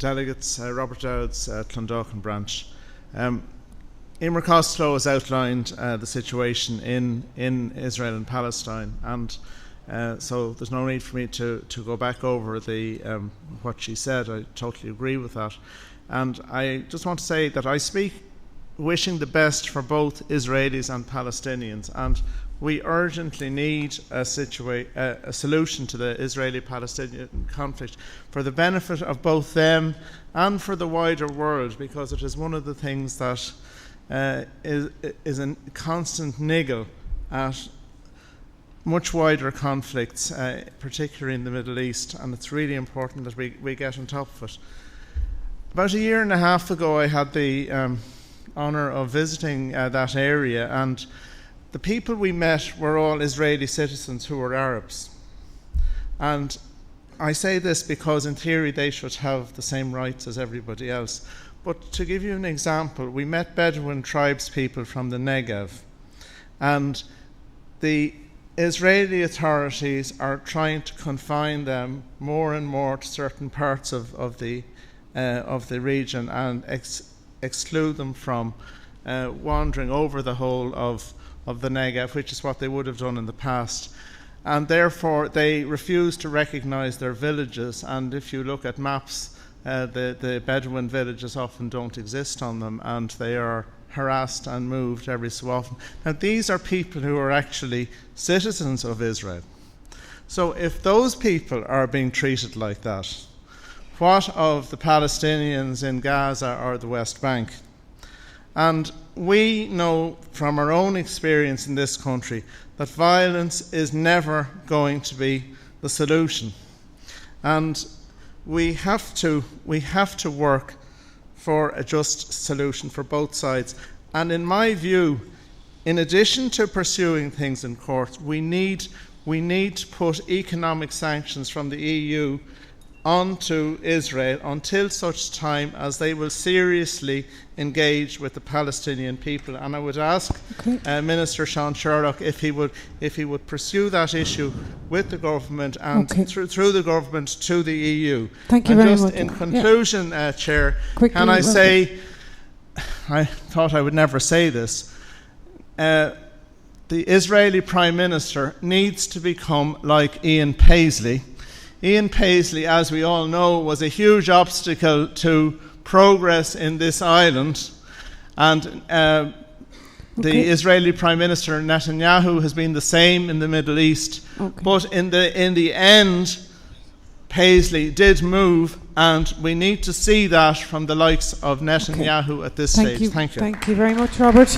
delegates, Robert Dowd's Clondalkin branch. Emer Costello has outlined the situation in Israel and Palestine, and so there's no need for me to go back over what she said. I totally agree with that. And I just want to say that I speak wishing the best for both Israelis and Palestinians, and we urgently need a solution to the Israeli-Palestinian conflict for the benefit of both them and for the wider world, because it is one of the things that is a constant niggle at much wider conflicts, particularly in the Middle East, and it's really important that we get on top of it. About a year and a half ago, I had the honour of visiting that area, and the people we met were all Israeli citizens who were Arabs. And I say this because in theory they should have the same rights as everybody else. But to give you an example, we met Bedouin tribespeople from the Negev, and the Israeli authorities are trying to confine them more and more to certain parts of the region and exclude them from wandering over the whole of the Negev, which is what they would have done in the past. And therefore they refuse to recognize their villages, and if you look at maps, the Bedouin villages often don't exist on them, and they are harassed and moved every so often. Now these are people who are actually citizens of Israel. So if those people are being treated like that, what of the Palestinians in Gaza or the West Bank? And we know from our own experience in this country that violence is never going to be the solution. And we have to work for a just solution for both sides. And in my view, in addition to pursuing things in court, we need to put economic sanctions from the EU onto Israel until such time as they will seriously engage with the Palestinian people. And I would ask Minister Sean Sherlock if he would pursue that issue with the government and through the government to the EU. Thank you very much. In conclusion, Chair, can I say, I thought I would never say this, the Israeli Prime Minister needs to become like Ian Paisley. Ian Paisley, as we all know, was a huge obstacle to progress in this island, and the Israeli Prime Minister Netanyahu has been the same in the Middle East. But in the end, Paisley did move, and we need to see that from the likes of Netanyahu at this stage. Thank you very much, Robert.